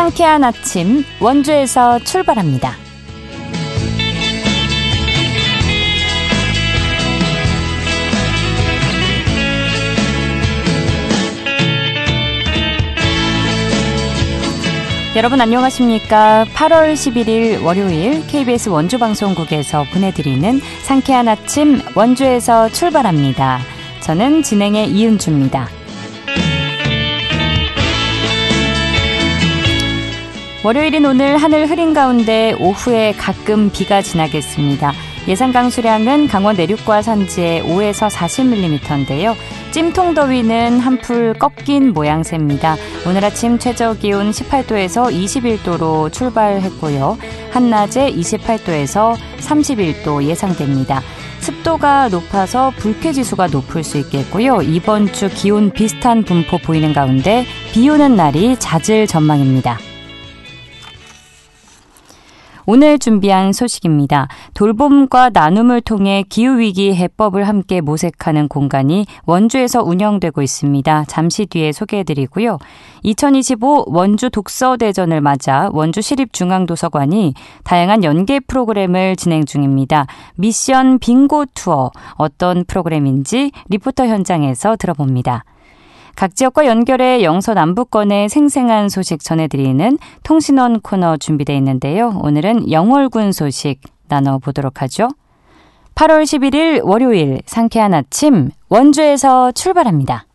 상쾌한 아침 원주에서 출발합니다. 여러분 안녕하십니까? 8월 11일 월요일 KBS 원주방송국에서 보내드리는 상쾌한 아침 원주에서 출발합니다. 저는 진행의 이은주입니다. 월요일인 오늘 하늘 흐린 가운데 오후에 가끔 비가 지나겠습니다. 예상 강수량은 강원 내륙과 산지에 5에서 40mm인데요. 찜통 더위는 한풀 꺾인 모양새입니다. 오늘 아침 최저기온 18도에서 21도로 출발했고요. 한낮에 28도에서 31도 예상됩니다. 습도가 높아서 불쾌지수가 높을 수 있겠고요. 이번 주 기온 비슷한 분포 보이는 가운데 비 오는 날이 잦을 전망입니다. 오늘 준비한 소식입니다. 돌봄과 나눔을 통해 기후위기 해법을 함께 모색하는 공간이 원주에서 운영되고 있습니다. 잠시 뒤에 소개해드리고요. 2025 원주 독서대전을 맞아 원주시립중앙도서관이 다양한 연계 프로그램을 진행 중입니다. 미션 빙고 투어, 어떤 프로그램인지 리포터 현장에서 들어봅니다. 각 지역과 연결해 영서남부권의 생생한 소식 전해드리는 통신원 코너 준비되어 있는데요. 오늘은 영월군 소식 나눠보도록 하죠. 8월 11일 월요일 상쾌한 아침 원주에서 출발합니다.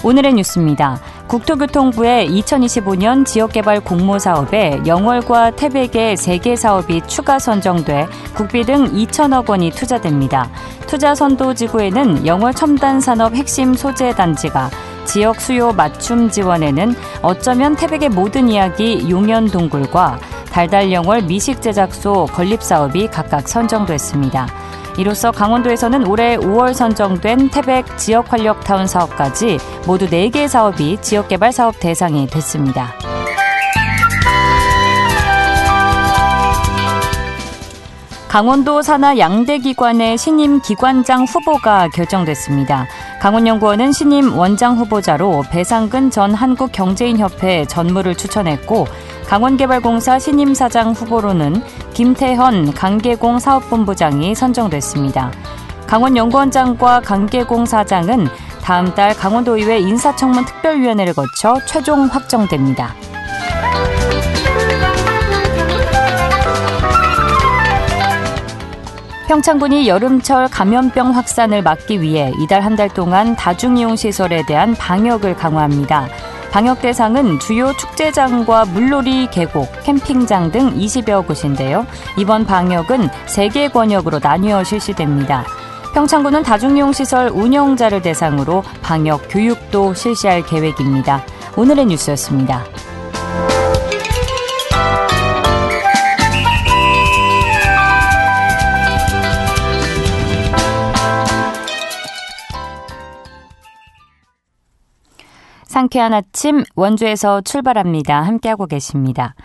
오늘의 뉴스입니다. 국토교통부의 2025년 지역개발 공모사업에 영월과 태백의 3개 사업이 추가 선정돼 국비 등 2천억 원이 투자됩니다. 투자 선도지구에는 영월 첨단산업 핵심 소재 단지가, 지역 수요 맞춤 지원에는 어쩌면 태백의 모든 이야기 용연동굴과 달달영월 미식제작소 건립사업이 각각 선정됐습니다. 이로써 강원도에서는 올해 5월 선정된 태백 지역활력타운 사업까지 모두 4개 사업이 지역개발 사업 대상이 됐습니다. 강원도 산하 양대기관의 신임 기관장 후보가 결정됐습니다. 강원연구원은 신임 원장 후보자로 배상근 전 한국경제인협회 전무를 추천했고, 강원개발공사 신임 사장 후보로는 김태현 강계공 사업본부장이 선정됐습니다. 강원연구원장과 강계공 사장은 다음 달 강원도의회 인사청문 특별위원회를 거쳐 최종 확정됩니다. 평창군이 여름철 감염병 확산을 막기 위해 이달 한 달 동안 다중이용시설에 대한 방역을 강화합니다. 방역 대상은 주요 축제장과 물놀이 계곡, 캠핑장 등 20여 곳인데요. 이번 방역은 3개 권역으로 나뉘어 실시됩니다. 평창군은 다중이용시설 운영자를 대상으로 방역 교육도 실시할 계획입니다. 오늘의 뉴스였습니다. 상쾌한 아침 원주에서 출발합니다. 함께하고 계십니다.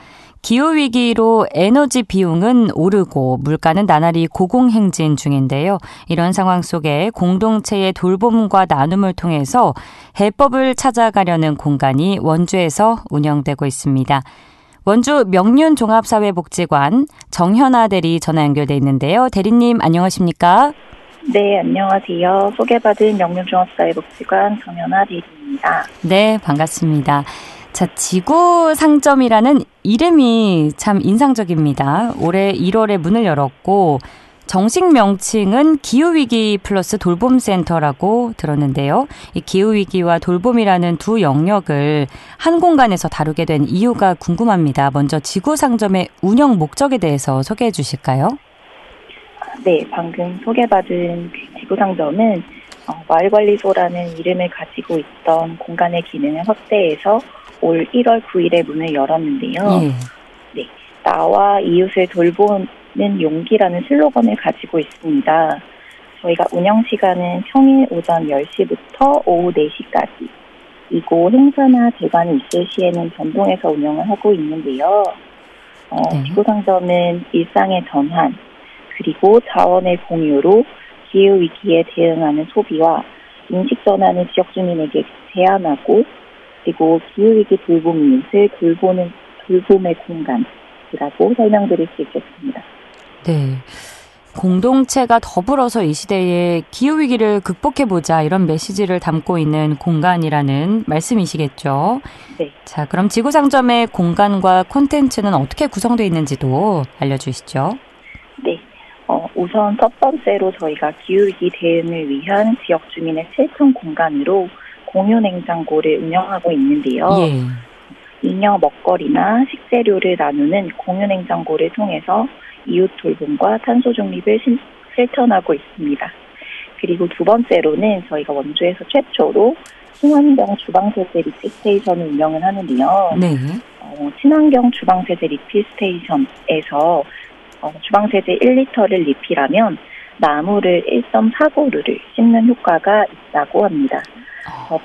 기후위기로 에너지 비용은 오르고 물가는 나날이 고공행진 중인데요. 이런 상황 속에 공동체의 돌봄과 나눔을 통해서 해법을 찾아가려는 공간이 원주에서 운영되고 있습니다. 원주 명륜종합사회복지관 정현아 대리 전화 연결돼 있는데요. 대리님 안녕하십니까? 네, 안녕하세요. 소개받은 명륜종합사회복지관 정현아 대리입니다. 네, 반갑습니다. 자, 지구상점이라는 이름이 참 인상적입니다. 올해 1월에 문을 열었고 정식 명칭은 기후위기 플러스 돌봄센터라고 들었는데요. 이 기후위기와 돌봄이라는 두 영역을 한 공간에서 다루게 된 이유가 궁금합니다. 먼저 지구상점의 운영 목적에 대해서 소개해 주실까요? 네, 방금 소개받은 지구상점은 마을관리소라는 이름을 가지고 있던 공간의 기능을 확대해서 올 1월 9일에 문을 열었는데요. 네, 나와 이웃을 돌보는 용기라는 슬로건을 가지고 있습니다. 저희가 운영 시간은 평일 오전 10시부터 오후 4시까지, 이고 행사나 대관이 있을 시에는 변동해서 운영을 하고 있는데요. 지구상점은 일상의 전환, 그리고 자원의 공유로 기후위기에 대응하는 소비와 인식 전환을 지역 주민에게 제안하고 그리고 기후위기 돌봄 이웃을 돌봄의 공간이라고 설명드릴 수 있겠습니다. 네. 공동체가 더불어서 이 시대에 기후위기를 극복해보자 이런 메시지를 담고 있는 공간이라는 말씀이시겠죠? 네. 자, 그럼 지구상점의 공간과 콘텐츠는 어떻게 구성되어 있는지도 알려주시죠. 네. 우선 첫 번째로 저희가 기후위기 대응을 위한 지역 주민의 실천 공간으로 공유 냉장고를 운영하고 있는데요. 예. 잉여 먹거리나 식재료를 나누는 공유 냉장고를 통해서 이웃 돌봄과 탄소 중립을 실천하고 있습니다. 그리고 두 번째로는 저희가 원주에서 최초로 친환경 주방세제 리필 스테이션을 운영을 하는데요. 네. 친환경 주방세제 리필 스테이션에서 주방세제 1리터를 리필하면 나무를 1.4그루를 심는 효과가 있다고 합니다.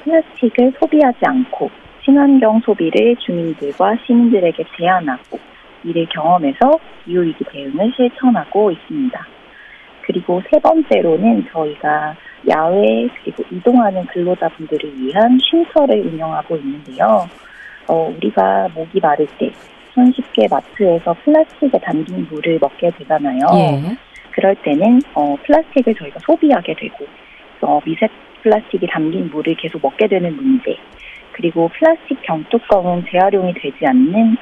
플라스틱을 소비하지 않고 친환경 소비를 주민들과 시민들에게 제안하고 이를 경험해서 기후위기 대응을 실천하고 있습니다. 그리고 세 번째로는 저희가 야외 그리고 이동하는 근로자분들을 위한 쉼터를 운영하고 있는데요. 우리가 목이 마를 때 손쉽게 마트에서 플라스틱에 담긴 물을 먹게 되잖아요. 예. 그럴 때는 플라스틱을 저희가 소비하게 되고 미세 플라스틱이 담긴 물을 계속 먹게 되는 문제 그리고 플라스틱 병뚜껑은 재활용이 되지 않는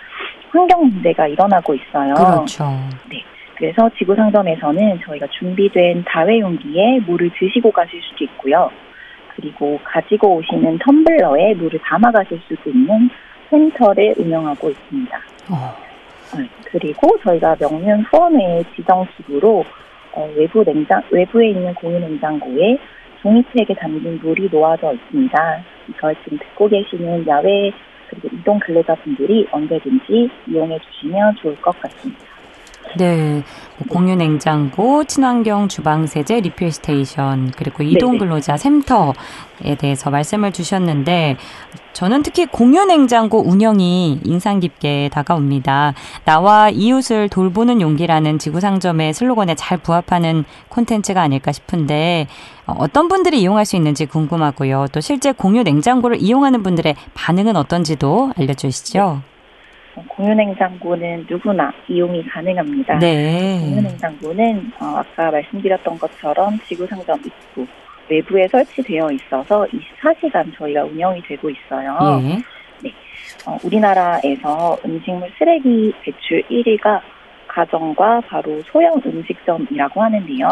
환경 문제가 일어나고 있어요. 그렇죠. 네. 그래서 지구상점에서는 저희가 준비된 다회용기에 물을 드시고 가실 수도 있고요. 그리고 가지고 오시는 텀블러에 물을 담아 가실 수도 있는 센터를 운영하고 있습니다. 그리고 저희가 명륜 수원회의 지정 기구로 외부에 있는 공유 냉장고에 종이팩에 담긴 물이 놓아져 있습니다. 이걸 지금 듣고 계시는 야외 그리고 이동 근로자분들이 언제든지 이용해 주시면 좋을 것 같습니다. 네, 공유 냉장고, 친환경 주방세제 리필 스테이션, 그리고 이동 근로자 샘터에 대해서 말씀을 주셨는데 저는 특히 공유 냉장고 운영이 인상 깊게 다가옵니다. 나와 이웃을 돌보는 용기라는 지구상점의 슬로건에 잘 부합하는 콘텐츠가 아닐까 싶은데 어떤 분들이 이용할 수 있는지 궁금하고요. 또 실제 공유 냉장고를 이용하는 분들의 반응은 어떤지도 알려주시죠. 공유 냉장고는 누구나 이용이 가능합니다. 네. 공유 냉장고는 아까 말씀드렸던 것처럼 지구상점 입구 외부에 설치되어 있어서 24시간 저희가 운영이 되고 있어요. 예. 네. 우리나라에서 음식물 쓰레기 배출 1위가 가정과 바로 소형 음식점이라고 하는데요.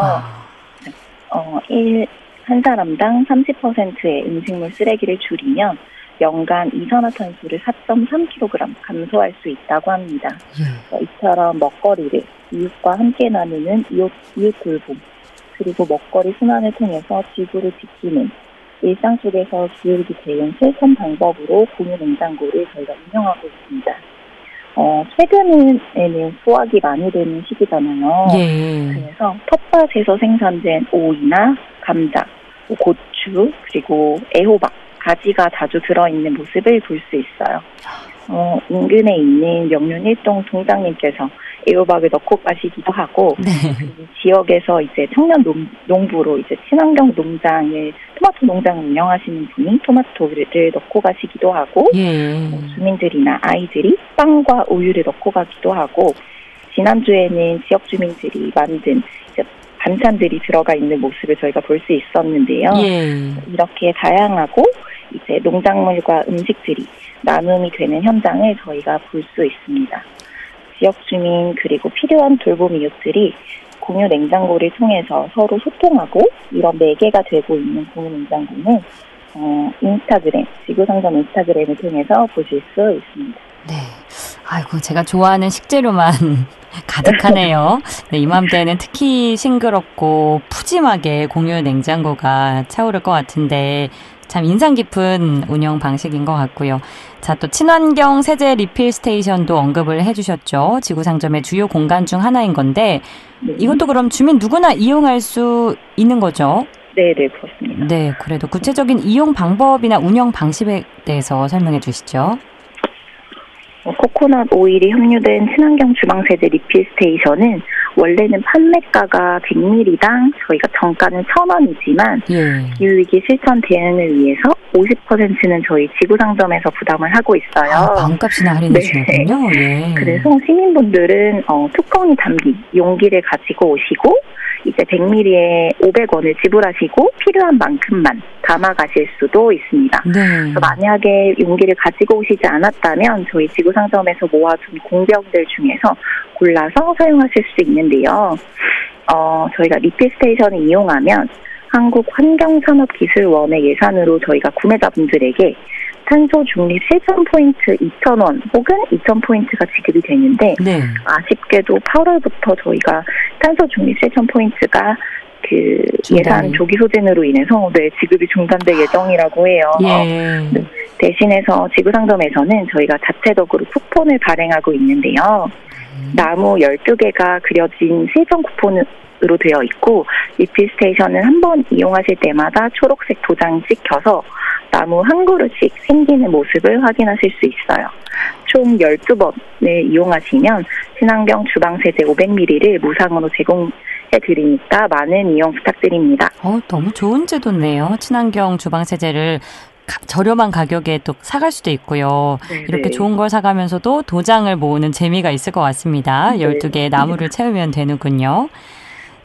한 사람당 30%의 음식물 쓰레기를 줄이면 연간 이산화탄소를 4.3kg 감소할 수 있다고 합니다. 이처럼 먹거리를 이웃과 함께 나누는 이웃 돌봄 그리고 먹거리 순환을 통해서 지구를 지키는 일상 속에서 기후위기 대응 실천 방법으로 공유 냉장고를 저희가 운영하고 있습니다. 최근에는 수확이 많이 되는 시기잖아요. 예. 그래서 텃밭에서 생산된 오이나 감자, 고추 그리고 애호박 가지가 자주 들어있는 모습을 볼 수 있어요. 인근에 있는 명륜 1동 동장님께서 애호박을 넣고 가시기도 하고, 네. 지역에서 이제 청년 농부로 이제 친환경 농장을, 토마토 농장을 운영하시는 분이 토마토를 넣고 가시기도 하고, 예. 주민들이나 아이들이 빵과 우유를 넣고 가기도 하고, 지난주에는 지역 주민들이 만든 이제 반찬들이 들어가 있는 모습을 저희가 볼 수 있었는데요. 예. 이렇게 다양하고 이제 농작물과 음식들이 나눔이 되는 현장을 저희가 볼 수 있습니다. 지역 주민 그리고 필요한 돌봄 이웃들이 공유 냉장고를 통해서 서로 소통하고 이런 매개가 되고 있는 공유 냉장고는 인스타그램, 지구상점 인스타그램을 통해서 보실 수 있습니다. 네. 아이고, 제가 좋아하는 식재료만 가득하네요. 네, 이맘때는 특히 싱그럽고 푸짐하게 공유 냉장고가 차오를 것 같은데 참 인상 깊은 운영 방식인 것 같고요. 자, 또 친환경 세제 리필 스테이션도 언급을 해주셨죠. 지구상점의 주요 공간 중 하나인 건데 이것도 그럼 주민 누구나 이용할 수 있는 거죠? 네, 그렇습니다. 네, 그래도 구체적인 이용 방법이나 운영 방식에 대해서 설명해 주시죠. 코코넛 오일이 함유된 친환경 주방세제 리필 스테이션은 원래는 판매가가 100ml당 저희가 정가는 1,000원이지만 예. 기후위기 실천 대응을 위해서 50%는 저희 지구상점에서 부담을 하고 있어요. 아, 반값이나 할인해 주는군요. 예. 그래서 시민분들은 뚜껑이 담긴 용기를 가지고 오시고 이제 100ml에 500원을 지불하시고 필요한 만큼만 담아 가실 수도 있습니다. 네. 그래서 만약에 용기를 가지고 오시지 않았다면 저희 지구상점에서 모아둔 공병들 중에서 골라서 사용하실 수 있는데요. 저희가 리필 스테이션을 이용하면 한국환경산업기술원의 예산으로 저희가 구매자분들에게 탄소 중립 실천 포인트 2,000원 혹은 2,000포인트가 지급이 되는데 네. 아쉽게도 8월부터 저희가 탄소 중립 실천 포인트가 그 예산 조기 소진으로 인해서 지급이 중단될 예정이라고 해요. 예. 대신해서 지구상점에서는 저희가 자체적으로 쿠폰을 발행하고 있는데요. 나무 12개가 그려진 실천 쿠폰으로 되어 있고 리필 스테이션은 한 번 이용하실 때마다 초록색 도장이 찍혀서 나무 한 그루씩 생기는 모습을 확인하실 수 있어요. 총 12번을 이용하시면 친환경 주방세제 500ml를 무상으로 제공해드리니까 많은 이용 부탁드립니다. 너무 좋은 제도네요. 친환경 주방세제를 저렴한 가격에 또 사갈 수도 있고요. 네네. 이렇게 좋은 걸 사가면서도 도장을 모으는 재미가 있을 것 같습니다. 12개의 나무를 채우면 되는군요.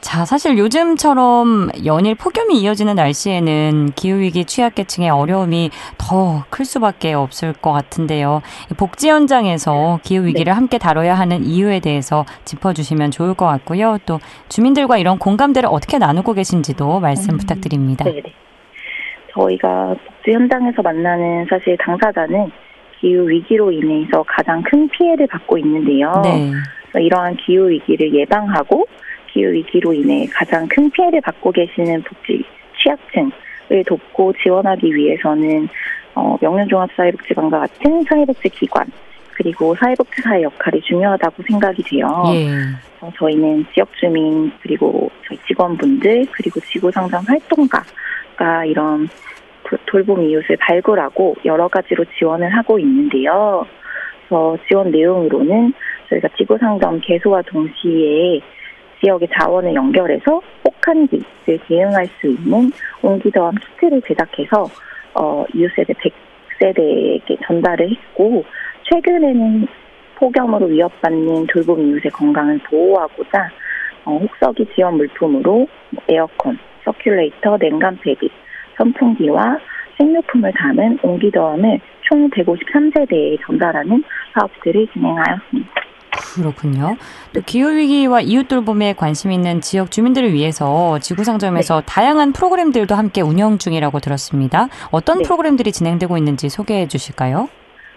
자, 사실 요즘처럼 연일 폭염이 이어지는 날씨에는 기후위기 취약계층의 어려움이 더 클 수밖에 없을 것 같은데요. 복지 현장에서 기후위기를 함께 다뤄야 하는 이유에 대해서 짚어주시면 좋을 것 같고요. 또 주민들과 이런 공감대를 어떻게 나누고 계신지도 말씀 부탁드립니다. 네. 저희가 복지 현장에서 만나는 사실 당사자는 기후위기로 인해서 가장 큰 피해를 받고 있는데요. 네. 그래서 이러한 기후위기를 예방하고 기후위기로 인해 가장 큰 피해를 받고 계시는 복지 취약층을 돕고 지원하기 위해서는 명륜종합사회복지관과 같은 사회복지기관 그리고 사회복지사의 역할이 중요하다고 생각이 돼요. 예. 저희는 지역주민 그리고 저희 직원분들 그리고 지구상점 활동가가 이런 돌봄 이웃을 발굴하고 여러 가지로 지원을 하고 있는데요. 그래서 지원 내용으로는 저희가 지구상점 개소와 동시에 지역의 자원을 연결해서 혹한기를 대응할 수 있는 옹기더함 키트를 제작해서 이웃세대 100세대에게 전달을 했고 최근에는 폭염으로 위협받는 돌봄 이웃의 건강을 보호하고자 혹서기 지원 물품으로 에어컨, 서큘레이터, 냉간 패드, 선풍기와 식료품을 담은 옹기더함을 총 153세대에 전달하는 사업들을 진행하였습니다. 그렇군요. 또 기후위기와 이웃돌봄에 관심 있는 지역 주민들을 위해서 지구상점에서 다양한 프로그램들도 함께 운영 중이라고 들었습니다. 어떤 프로그램들이 진행되고 있는지 소개해 주실까요?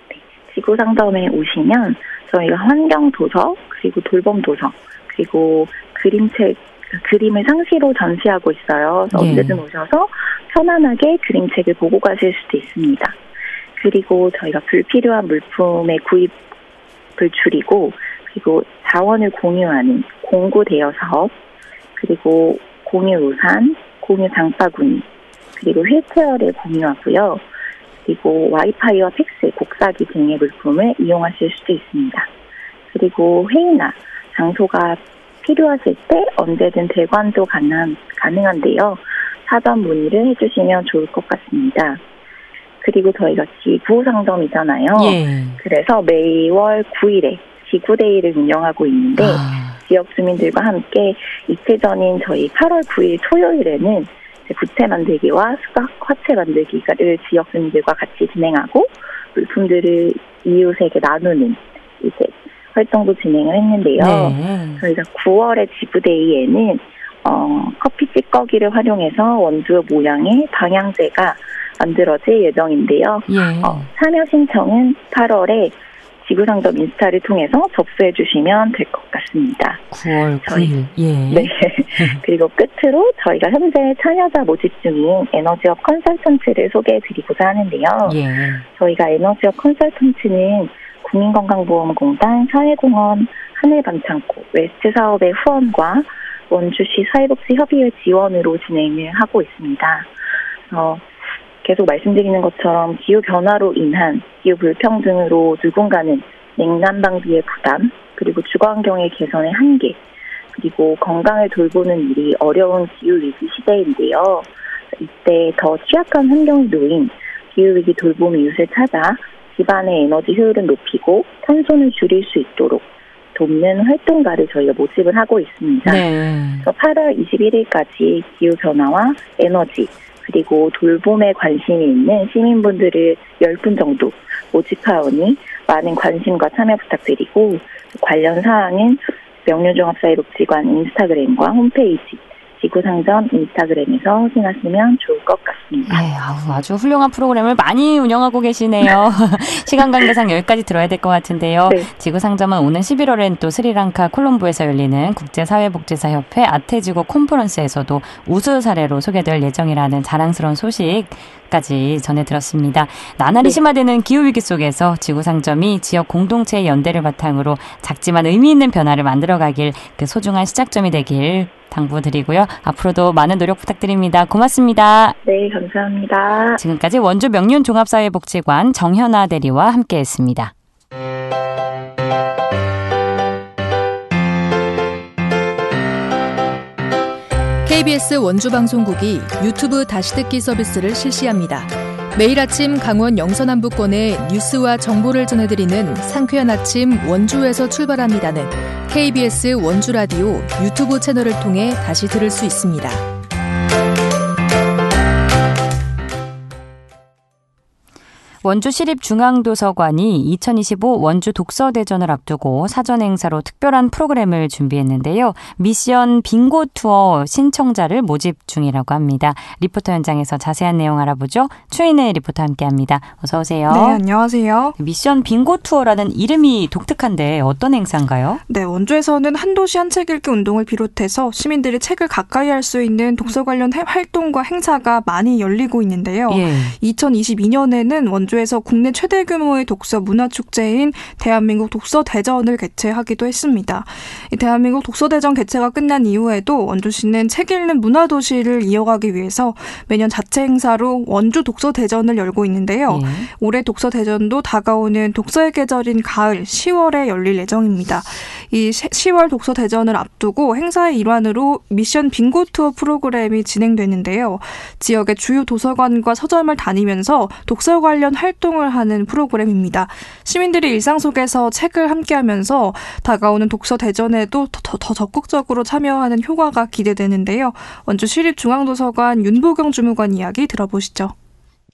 네. 지구상점에 오시면 저희가 환경도서, 그리고 돌봄도서, 그리고 그림을 상시로 전시하고 있어요. 그래서 언제든 오셔서 편안하게 그림책을 보고 가실 수도 있습니다. 그리고 저희가 불필요한 물품의 구입을 줄이고 그리고 자원을 공유하는 공구 대여 사업, 그리고 공유 우산, 공유 장바구니, 그리고 휠체어를 공유하고요. 그리고 와이파이와 팩스, 곡사기 등의 물품을 이용하실 수도 있습니다. 그리고 회의나 장소가 필요하실 때 언제든 대관도 가능한데요. 사전 문의를 해주시면 좋을 것 같습니다. 그리고 저희가 지구상점이잖아요. 예. 그래서 매월 9일에 지구데이를 운영하고 있는데 지역 주민들과 함께 이틀 전인 저희 8월 9일 토요일에는 부채 만들기와 수각 화채 만들기를 지역 주민들과 같이 진행하고 물품들을 이웃에게 나누는 이제 활동도 진행을 했는데요. 네. 저희가 9월의 지구데이에는 커피 찌꺼기를 활용해서 원주 모양의 방향제가 만들어질 예정인데요. 예. 참여 신청은 8월에 지구상점 인스타를 통해서 접수해 주시면 될 것 같습니다. 9월 9일. 예. 네. 그리고 끝으로 저희가 현재 참여자 모집 중인 에너지업 컨설턴트를 소개해 드리고자 하는데요. 예. 저희가 에너지업 컨설턴트는 국민건강보험공단, 사회공헌, 하늘반창고, 웨스트 사업의 후원과 원주시 사회복지협의회 지원으로 진행을 하고 있습니다. 계속 말씀드리는 것처럼 기후변화로 인한 기후불평등으로 누군가는 냉난방비의 부담, 그리고 주거환경의 개선의 한계, 그리고 건강을 돌보는 일이 어려운 기후위기 시대인데요. 이때 더 취약한 환경에 놓인 기후위기 돌봄 이웃을 찾아 집안의 에너지 효율을 높이고 탄소를 줄일 수 있도록 돕는 활동가를 저희가 모집을 하고 있습니다. 네. 8월 21일까지 기후변화와 에너지 그리고 돌봄에 관심이 있는 시민분들을 10분 정도 모집하오니 많은 관심과 참여 부탁드리고 관련 사항은 명륜종합사회복지관 인스타그램과 홈페이지 지구상전 인스타그램에서 확인하시면 좋을 것 같습니다. 네, 아주 훌륭한 프로그램을 많이 운영하고 계시네요. 시간 관계상 여기까지 들어야 될 것 같은데요. 네. 지구상점은 오는 11월엔 또 스리랑카 콜롬보에서 열리는 국제사회복지사협회 아테지구 콘퍼런스에서도 우수 사례로 소개될 예정이라는 자랑스러운 소식까지 전해들었습니다. 나날이 심화되는 기후위기 속에서 지구상점이 지역 공동체의 연대를 바탕으로 작지만 의미 있는 변화를 만들어가길 그 소중한 시작점이 되길 당부드리고요. 앞으로도 많은 노력 부탁드립니다. 고맙습니다. 네, 감사합니다. 지금까지 원주 명륜종합사회복지관 정현아 대리와 함께했습니다. KBS 원주방송국이 유튜브 다시 듣기 서비스를 실시합니다. 매일 아침 강원 영서남부권의 뉴스와 정보를 전해드리는 상쾌한 아침 원주에서 출발합니다는 KBS 원주라디오 유튜브 채널을 통해 다시 들을 수 있습니다. 원주시립중앙도서관이 2025 원주 독서대전을 앞두고 사전 행사로 특별한 프로그램을 준비했는데요. 미션 빙고 투어 신청자를 모집 중이라고 합니다. 리포터 현장에서 자세한 내용 알아보죠. 추인혜 리포터 함께합니다. 어서 오세요. 네, 안녕하세요. 미션 빙고 투어라는 이름이 독특한데 어떤 행사인가요? 네, 원주에서는 한 도시 한 책 읽기 운동을 비롯해서 시민들이 책을 가까이 할 수 있는 독서 관련 활동과 행사가 많이 열리고 있는데요. 2022년에는 원주에서 국내 최대 규모의 독서 문화축제인 대한민국 독서대전을 개최하기도 했습니다. 이 대한민국 독서대전 개최가 끝난 이후에도 원주시는 책 읽는 문화도시를 이어가기 위해서 매년 자체 행사로 원주 독서대전을 열고 있는데요. 올해 독서대전도 다가오는 독서의 계절인 가을 10월에 열릴 예정입니다. 이 10월 독서대전을 앞두고 행사의 일환으로 미션 빙고 투어 프로그램이 진행되는데요. 지역의 주요 도서관과 서점을 다니면서 독서 관련 활동을 하는 프로그램입니다. 시민들이 일상 속에서 책을 함께하면서 다가오는 독서대전에도 더 적극적으로 참여하는 효과가 기대되는데요. 원주시립중앙도서관 윤보경 주무관 이야기 들어보시죠.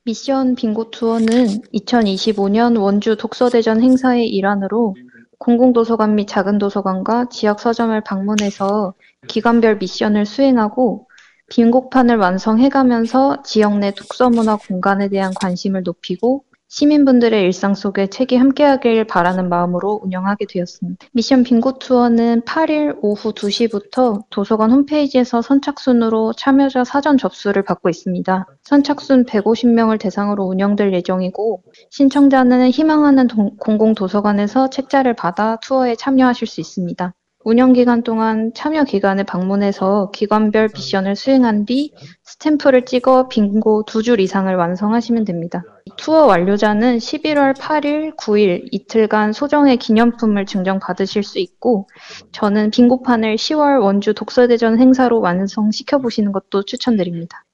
미션 빙고 투어는 2025년 원주 독서대전 행사의 일환으로 공공도서관 및 작은 도서관과 지역 서점을 방문해서 기관별 미션을 수행하고 빙고판을 완성해가면서 지역 내 독서문화 공간에 대한 관심을 높이고 시민분들의 일상 속에 책이 함께하길 바라는 마음으로 운영하게 되었습니다. 미션 빙고 투어는 8일 오후 2시부터 도서관 홈페이지에서 선착순으로 참여자 사전 접수를 받고 있습니다. 선착순 150명을 대상으로 운영될 예정이고 신청자는 희망하는 공공도서관에서 책자를 받아 투어에 참여하실 수 있습니다. 운영기간 동안 참여 기관을 방문해서 기관별 미션을 수행한 뒤 스탬프를 찍어 빙고 2줄 이상을 완성하시면 됩니다. 투어 완료자는 11월 8일, 9일 이틀간 소정의 기념품을 증정받으실 수 있고 저는 빙고판을 10월 원주 독서대전 행사로 완성시켜보시는 것도 추천드립니다.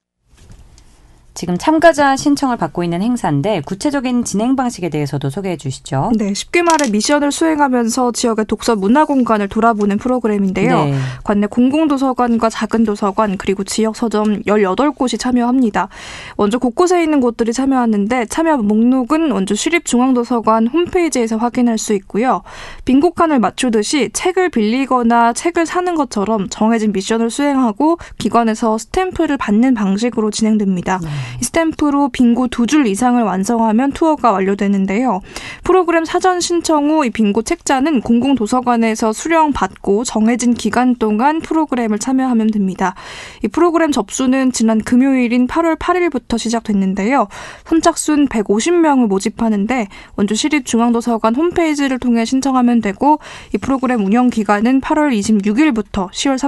지금 참가자 신청을 받고 있는 행사인데 구체적인 진행 방식에 대해서도 소개해 주시죠. 네, 쉽게 말해 미션을 수행하면서 지역의 독서 문화 공간을 돌아보는 프로그램인데요. 네. 관내 공공도서관과 작은 도서관 그리고 지역 서점 18곳이 참여합니다. 원주 곳곳에 있는 곳들이 참여하는데 참여 목록은 원주 시립중앙도서관 홈페이지에서 확인할 수 있고요. 빙고칸을 맞추듯이 책을 빌리거나 책을 사는 것처럼 정해진 미션을 수행하고 기관에서 스탬프를 받는 방식으로 진행됩니다. 이 스탬프로 빙고 2줄 이상을 완성하면 투어가 완료되는데요. 프로그램 사전 신청 후 이 빙고 책자는 공공도서관에서 수령받고 정해진 기간 동안 프로그램을 참여하면 됩니다. 이 프로그램 접수는 지난 금요일인 8월 8일부터 시작됐는데요. 선착순 150명을 모집하는데 원주시립중앙도서관 홈페이지를 통해 신청하면 되고 이 프로그램 운영 기간은 8월 26일부터 10월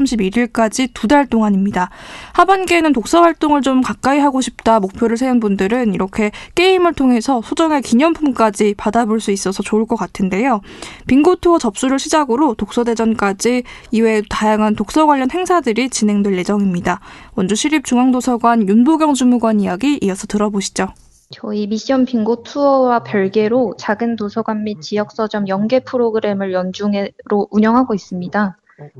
31일까지 2달 동안입니다. 하반기에는 독서 활동을 좀 가까이 하고 싶다 싶다 목표를 세운 분들은 이렇게 게임을 통해서 소정의 기념품까지 받아볼 수 있어서 좋을 것 같은데요. 빙고 투어 접수를 시작으로 독서대전까지 이외에 다양한 독서 관련 행사들이 진행될 예정입니다. 원주시립중앙도서관 윤보경 주무관 이야기 이어서 들어보시죠. 저희 미션 빙고 투어와 별개로 작은 도서관 및 지역 서점 연계 프로그램을 연중으로 운영하고 있습니다.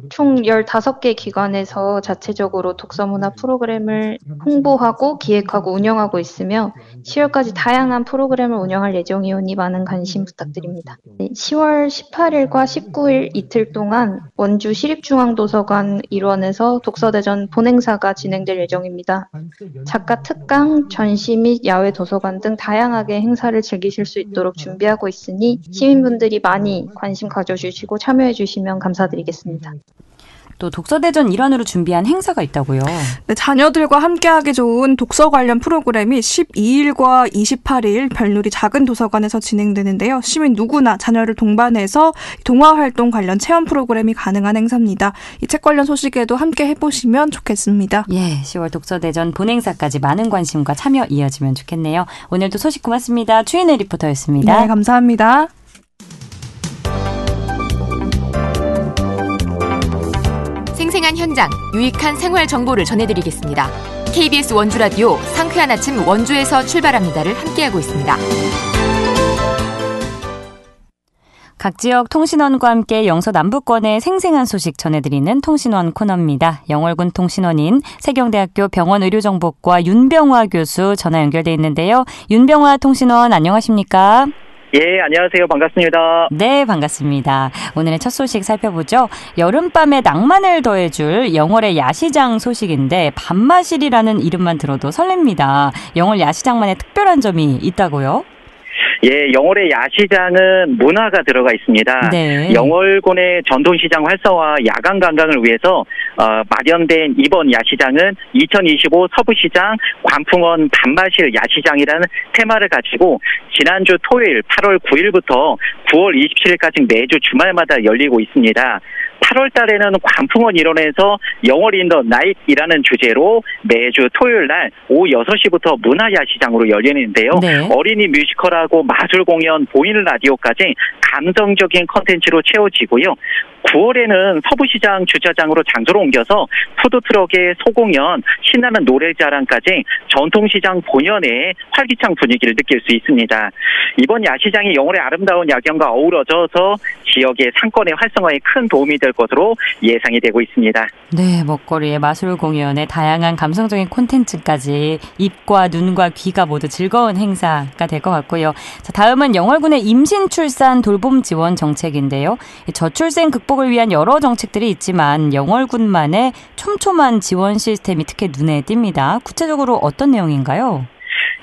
총 15개 기관에서 자체적으로 독서문화 프로그램을 홍보하고 기획하고 운영하고 있으며 10월까지 다양한 프로그램을 운영할 예정이오니 많은 관심 부탁드립니다. 10월 18일과 19일 이틀 동안 원주 시립중앙도서관 일원에서 독서대전 본행사가 진행될 예정입니다. 작가 특강, 전시 및 야외 도서관 등 다양하게 행사를 즐기실 수 있도록 준비하고 있으니 시민분들이 많이 관심 가져주시고 참여해 주시면 감사드리겠습니다. 또 독서대전 일환으로 준비한 행사가 있다고요. 네, 자녀들과 함께하기 좋은 독서 관련 프로그램이 12일과 28일 별누리 작은 도서관에서 진행되는데요. 시민 누구나 자녀를 동반해서 동화활동 관련 체험 프로그램이 가능한 행사입니다. 이 책 관련 소식에도 함께 해보시면 좋겠습니다. 예, 10월 독서대전 본행사까지 많은 관심과 참여 이어지면 좋겠네요. 오늘도 소식 고맙습니다. 추인혜 리포터였습니다. 네, 감사합니다. 생생한 현장, 유익한 생활 정보를 전해드리겠습니다. KBS 원주라디오 상쾌한 아침 원주에서 출발합니다를 함께하고 있습니다. 각 지역 통신원과 함께 영서 남부권의 생생한 소식 전해드리는 통신원 코너입니다. 영월군 통신원인 세경대학교 병원의료정보과 윤병화 교수 전화 연결돼 있는데요. 윤병화 통신원 안녕하십니까? 예, 안녕하세요. 반갑습니다. 네, 반갑습니다. 오늘의 첫 소식 살펴보죠. 여름밤에 낭만을 더해줄 영월의 야시장 소식인데 밤마실이라는 이름만 들어도 설렙니다. 영월 야시장만의 특별한 점이 있다고요? 예, 영월의 야시장은 문화가 들어가 있습니다. 네. 영월군의 전통시장 활성화 야간 관광을 위해서 마련된 이번 야시장은 2025 서부시장 관풍원 밤마실 야시장이라는 테마를 가지고 지난주 토요일 8월 9일부터 9월 27일까지 매주 주말마다 열리고 있습니다. 8월 달에는 관풍원 일원에서 영월 인 더 나잇이라는 주제로 매주 토요일 날 오후 6시부터 문화야시장으로 열리는데요. 네. 어린이 뮤지컬하고 마술 공연, 보이는 라디오까지 감성적인 컨텐츠로 채워지고요. 9월에는 서부시장 주차장으로 장소를 옮겨서 푸드트럭의 소공연, 신나는 노래자랑까지 전통시장 본연의 활기찬 분위기를 느낄 수 있습니다. 이번 야시장이 영월의 아름다운 야경과 어우러져서 지역의 상권의 활성화에 큰 도움이 될 것으로 예상이 되고 있습니다. 네, 먹거리에 마술 공연에 다양한 감성적인 콘텐츠까지 입과 눈과 귀가 모두 즐거운 행사가 될 것 같고요. 자, 다음은 영월군의 임신 출산 돌봄 지원 정책인데요. 저출생 극복을 위한 여러 정책들이 있지만 영월군만의 촘촘한 지원 시스템이 특히 눈에 띕니다. 구체적으로 어떤 내용인가요?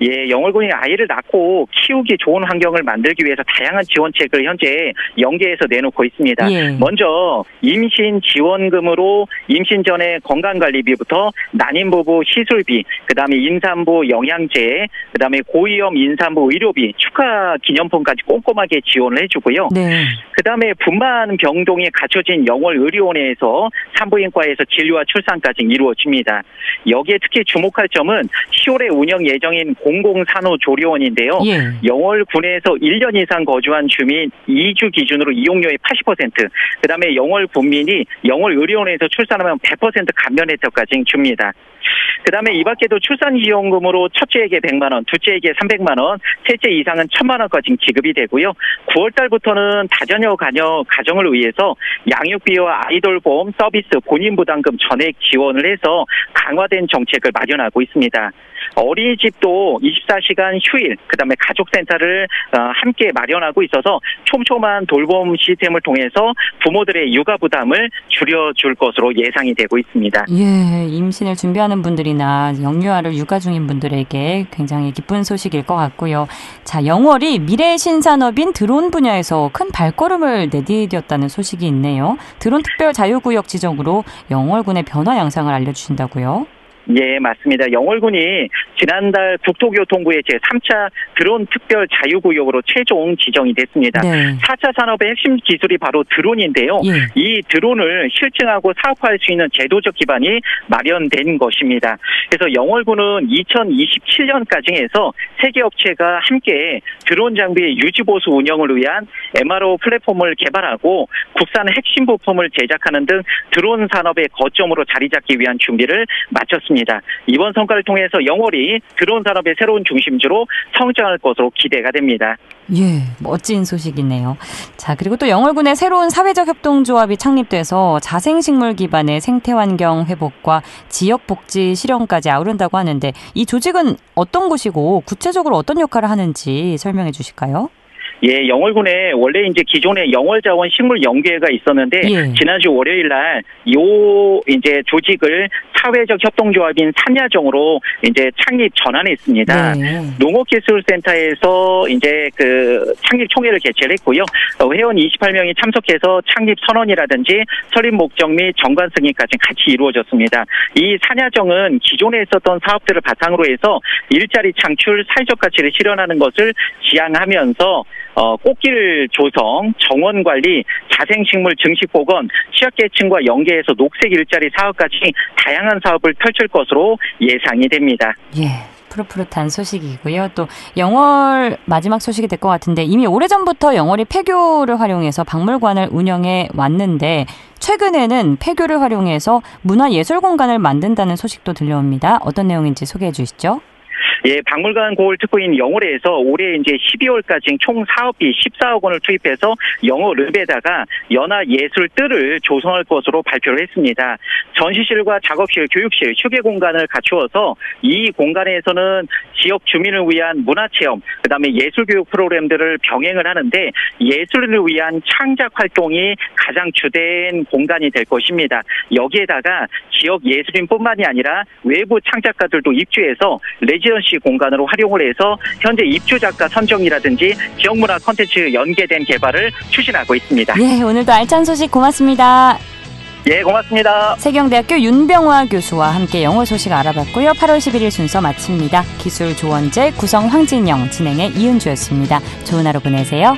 예, 영월군이 아이를 낳고 키우기 좋은 환경을 만들기 위해서 다양한 지원책을 현재 연계해서 내놓고 있습니다. 예. 먼저 임신 지원금으로 임신 전에 건강관리비부터 난임부부 시술비, 그다음에 임산부 영양제, 그다음에 고위험 임산부 의료비, 축하 기념품까지 꼼꼼하게 지원을 해주고요. 네. 그다음에 분만 병동이 갖춰진 영월 의료원에서 산부인과에서 진료와 출산까지 이루어집니다. 여기에 특히 주목할 점은 10월에 운영 예정인 공공산후조리원인데요. 예. 영월군에서 1년 이상 거주한 주민 2주 기준으로 이용료의 80%, 그다음에 영월 군민이 영월 의료원에서 출산하면 100% 감면 혜택까지 줍니다. 그다음에 이 밖에도 출산지원금으로 첫째에게 100만 원, 둘째에게 300만 원, 셋째 이상은 1000만 원까지 지급이 되고요. 9월 달부터는 다자녀 가정을 위해서 양육비와 아이돌보험 서비스 본인 부담금 전액 지원을 해서 강화된 정책을 마련하고 있습니다. 어린이집도 24시간 휴일, 그다음에 가족센터를 함께 마련하고 있어서 촘촘한 돌봄 시스템을 통해서 부모들의 육아 부담을 줄여줄 것으로 예상이 되고 있습니다. 예, 임신을 준비하는 분들이나 영유아를 육아 중인 분들에게 굉장히 기쁜 소식일 것 같고요. 자, 영월이 미래 신산업인 드론 분야에서 큰 발걸음을 내디뎠다는 소식이 있네요. 드론 특별 자유구역 지정으로 영월군의 변화 양상을 알려주신다고요? 예, 맞습니다. 영월군이 지난달 국토교통부의 제3차 드론 특별 자유구역으로 최종 지정이 됐습니다. 네. 4차 산업의 핵심 기술이 바로 드론인데요. 예. 이 드론을 실증하고 사업화할 수 있는 제도적 기반이 마련된 것입니다. 그래서 영월군은 2027년까지 해서 세계 업체가 함께 드론 장비의 유지보수 운영을 위한 MRO 플랫폼을 개발하고 국산 핵심 부품을 제작하는 등 드론 산업의 거점으로 자리 잡기 위한 준비를 마쳤습니다. 이번 성과를 통해서 영월이 드론 산업의 새로운 중심지로 성장할 것으로 기대가 됩니다. 예, 멋진 소식이네요. 자, 그리고 또 영월군의 새로운 사회적 협동조합이 창립돼서 자생식물 기반의 생태환경 회복과 지역복지 실현까지 아우른다고 하는데 이 조직은 어떤 곳이고 구체적으로 어떤 역할을 하는지 설명해 주실까요? 예, 영월군에 원래 이제 기존에 영월자원 식물연계회가 있었는데 예. 지난주 월요일 날 이제 조직을 사회적 협동조합인 산야정으로 이제 창립 전환했습니다. 네. 농업기술센터에서 이제 그 창립 총회를 개최를 했고요. 회원 28명이 참석해서 창립 선언이라든지 설립 목적 및 정관 승인까지 같이 이루어졌습니다. 이 산야정은 기존에 있었던 사업들을 바탕으로 해서 일자리 창출, 사회적 가치를 실현하는 것을 지향하면서 꽃길 조성, 정원 관리, 자생식물 증식 복원, 취약계층과 연계해서 녹색 일자리 사업까지 다양한 사업을 펼칠 것으로 예상이 됩니다. 예. 푸릇푸릇한 소식이고요. 또 영월 마지막 소식이 될 것 같은데 이미 오래전부터 영월이 폐교를 활용해서 박물관을 운영해 왔는데 최근에는 폐교를 활용해서 문화예술공간을 만든다는 소식도 들려옵니다. 어떤 내용인지 소개해 주시죠. 예, 박물관 고을 특구인 영월에서 올해 이제 12월까지 총 사업비 14억 원을 투입해서 영월읍에다가 연화예술뜰을 조성할 것으로 발표를 했습니다. 전시실과 작업실, 교육실, 휴게 공간을 갖추어서 이 공간에서는 지역 주민을 위한 문화체험, 그다음에 예술교육 프로그램들을 병행을 하는데 예술을 위한 창작 활동이 가장 주된 공간이 될 것입니다. 여기에다가 지역 예술인뿐만이 아니라 외부 창작가들도 입주해서 레지던시 공간으로 활용을 해서 현재 입주 작가 선정이라든지 지역문화 콘텐츠 연계된 개발을 추진하고 있습니다. 예, 오늘도 알찬 소식 고맙습니다. 예, 고맙습니다. 세경대학교 윤병화 교수와 함께 영월 소식 알아봤고요. 8월 11일 순서 마칩니다. 기술 조원재, 구성 황진영, 진행의 이은주였습니다. 좋은 하루 보내세요.